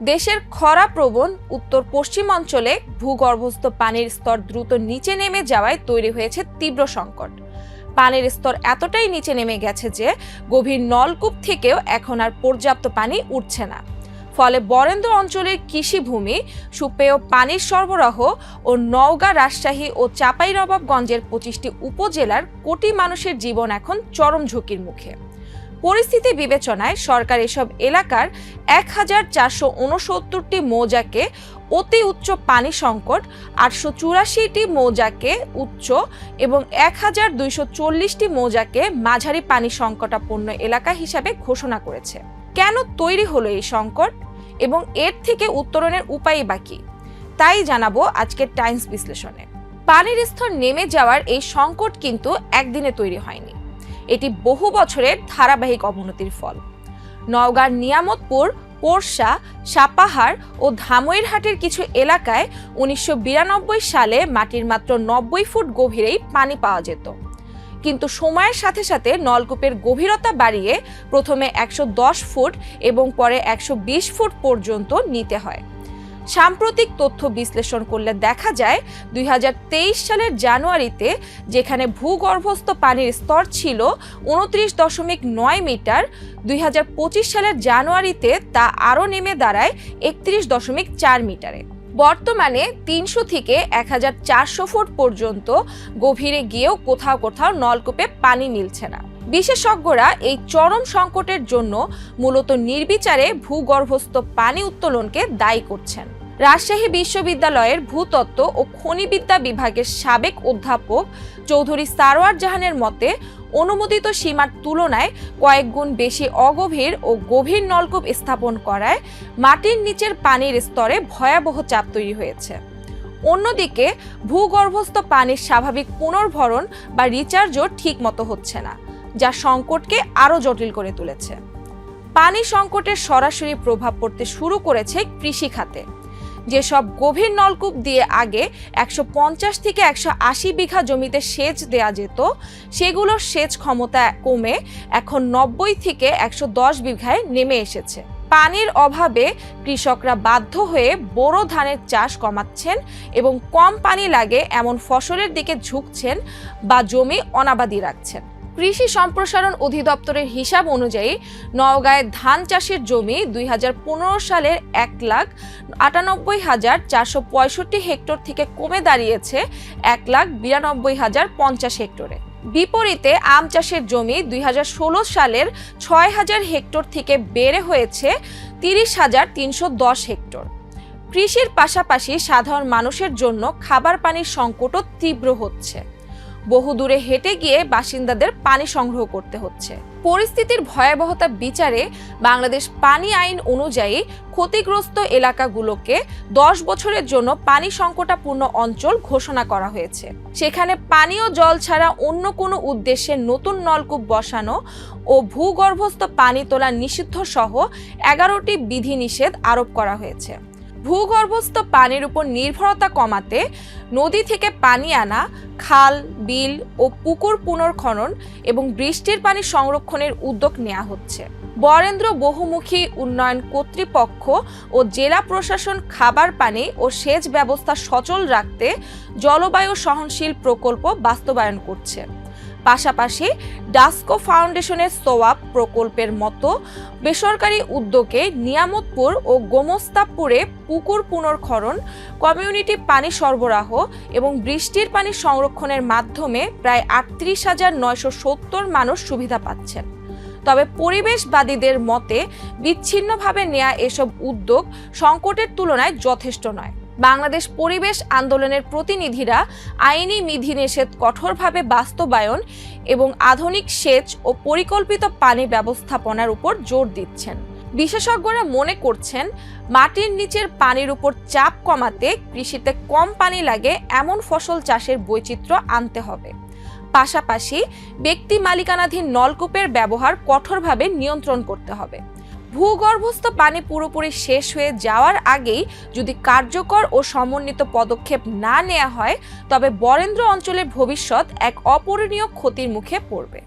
দেশের খরাপ্রবণ উত্তর পশ্চিম অঞ্চলে ভূগর্ভস্থ পানির স্তর দ্রুত নিচে নেমে যাওয়ায় তৈরি হয়েছে তীব্র সংকট। পানির স্তর এতটাই নিচে নেমে গেছে যে গভীর নলকূপ থেকেও এখন আর পর্যাপ্ত পানি উঠছে না। ফলে বরেন্দ্র অঞ্চলের কৃষিভূমি, সুপেয় পানির সরবরাহ ও নওগাঁ, রাজশাহী ও চাঁপাইনবাবগঞ্জের 25টি উপজেলার কোটি মানুষের জীবন এখন চরম ঝুঁকির মুখে। পরিস্থিতি বিবেচনায় সরকার এসব এলাকার 1469টি মৌজাকে অতি উচ্চ পানি সংকট, 884টি মৌজাকে উচ্চ এবং 1240টি মৌজাকে মাঝারি পানি সংকটাপন্ন এলাকা হিসাবে ঘোষণা করেছে। কেন তৈরি হলো এই সংকট এবং এর থেকে উত্তরণের উপায় বা কি, তাই জানাবো আজকের টাইমস বিশ্লেষণে। পানির স্তর নেমে যাওয়ার এই সংকট কিন্তু একদিনে তৈরি হয়নি, এটি বহু বছরের ধারাবাহিক অবনতির ফল। নওগাঁর নিয়ামতপুর, পোরশা, সাপাহার ও ধামইরহাটের কিছু এলাকায় 1992 সালে মাটির মাত্র 90 ফুট গভীরেই পানি পাওয়া যেত, কিন্তু সময়ের সাথে সাথে নলকূপের গভীরতা বাড়িয়ে প্রথমে 110 ফুট এবং পরে 120 ফুট পর্যন্ত নিতে হয়। সাম্প্রতিক তথ্য বিশ্লেষণ করলে দেখা যায় 2023 সালের জানুয়ারিতে যেখানে ভূগর্ভস্থ পানির স্তর ছিল 29.9 মিটার, 2025 সালের জানুয়ারিতে তা আরও নেমে দাঁড়ায় 31.4 মিটারে। বর্তমানে 300 থেকে 1400 ফুট পর্যন্ত গভীরে গিয়েও কোথাও কোথাও নলকূপে পানি মিলছে না। বিশেষজ্ঞরা এই চরম সংকটের জন্য মূলত নির্বিচারে ভূগর্ভস্থ পানি উত্তোলনকে দায়ী করছেন। রাজশাহী বিশ্ববিদ্যালয়ের ভূতত্ত্ব ও খনিবিদ্যা বিভাগের সাবেক অধ্যাপক চৌধুরী সারোয়ার জাহানের মতে, অনুমোদিত সীমার তুলনায় কয়েক গুণ বেশি অগভীর ও গভীর নলকূপ স্থাপন করায় মাটির নিচের পানির স্তরে ভয়াবহ চাপ তৈরি হয়েছে। অন্যদিকে ভূগর্ভস্থ পানির স্বাভাবিক পুনর্ভরণ বা রিচার্জও ঠিক মতো হচ্ছে না, যা সংকটকে আরও জটিল করে তুলেছে। পানি সংকটের সরাসরি প্রভাব পড়তে শুরু করেছে কৃষি খাতে। যেসব গভীর নলকূপ দিয়ে আগে 150 থেকে 180 বিঘা জমিতে সেচ দেয়া যেত, সেগুলোর সেচ ক্ষমতা কমে এখন 90 থেকে 110 বিঘায় নেমে এসেছে। পানির অভাবে কৃষকরা বাধ্য হয়ে বোরো ধানের চাষ কমাচ্ছেন এবং কম পানি লাগে এমন ফসলের দিকে ঝুঁকছেন বা জমি অনাবাদি রাখছেন। কৃষি সম্প্রসারণ অধিদপ্তরের হিসাব অনুযায়ী নওগাঁয় ধান চাষের জমি 2015 সালের 1,98,465 হেক্টর থেকে কমে দাঁড়িয়েছে 1,92,050 হেক্টরে। বিপরীতে আম চাষের জমি 2016 সালের 6,000 হেক্টর থেকে বেড়ে হয়েছে 30,310 হেক্টর। কৃষির পাশাপাশি সাধারণ মানুষের জন্য খাবার পানির সংকটও তীব্র হচ্ছে। বহুদূরে হেঁটে গিয়ে বাসিন্দাদের পানি সংগ্রহ করতে হচ্ছে। পরিস্থিতির ভয়াবহতা বিচারে বাংলাদেশ পানি আইন অনুযায়ী ক্ষতিগ্রস্ত এলাকাগুলোকে 10 বছরের জন্য পানি সংকটাপূর্ণ অঞ্চল ঘোষণা করা হয়েছে। সেখানে পানীয় জল ছাড়া অন্য কোনো উদ্দেশ্যে নতুন নলকূপ বসানো ও ভূগর্ভস্থ পানি তোলা নিষিদ্ধ সহ 11টি বিধিনিষেধ আরোপ করা হয়েছে। ভূগর্ভস্থ পানির উপর নির্ভরতা কমাতে নদী থেকে পানি আনা, খাল, বিল ও পুকুর পুনর্খনন এবং বৃষ্টির পানি সংরক্ষণের উদ্যোগ নেওয়া হচ্ছে। বরেন্দ্র বহুমুখী উন্নয়ন কর্তৃপক্ষ ও জেলা প্রশাসন খাবার পানি ও সেচ ব্যবস্থা সচল রাখতে জলবায়ু সহনশীল প্রকল্প বাস্তবায়ন করছে। পাশাপাশি ডাস্কো ফাউন্ডেশনের সোয়াব প্রকল্পের মতো বেসরকারি উদ্যোগে নিয়ামতপুর ও গোমস্তাপুরে পুকুর পুনর্খনন, কমিউনিটি পানি সরবরাহ এবং বৃষ্টির পানি সংরক্ষণের মাধ্যমে প্রায় 38,970 মানুষ সুবিধা পাচ্ছেন। তবে পরিবেশবাদীদের মতে বিচ্ছিন্নভাবে নেওয়া এসব উদ্যোগ সংকটের তুলনায় যথেষ্ট নয়। বাংলাদেশ পরিবেশ আন্দোলনের প্রতিনিধিরা আইনি বিধিনিষেধ কঠোরভাবে বাস্তবায়ন এবং আধুনিক সেচ ও পরিকল্পিত পানি ব্যবস্থাপনার উপর জোর দিচ্ছেন। বিশেষজ্ঞরা মনে করছেন, মাটির নিচের পানির উপর চাপ কমাতে কৃষিতে কম পানি লাগে এমন ফসল চাষের বৈচিত্র্য আনতে হবে। পাশাপাশি ব্যক্তি মালিকানাধীন নলকূপের ব্যবহার কঠোরভাবে নিয়ন্ত্রণ করতে হবে। ভূগর্ভস্থ পানি পুরোপুরি শেষ হয়ে যাওয়ার আগেই যদি কার্যকর ও সমন্বিত পদক্ষেপ না নেওয়া হয়, তবে বরেন্দ্র অঞ্চলের ভবিষ্যৎ এক অপূরণীয় ক্ষতির মুখে পড়বে।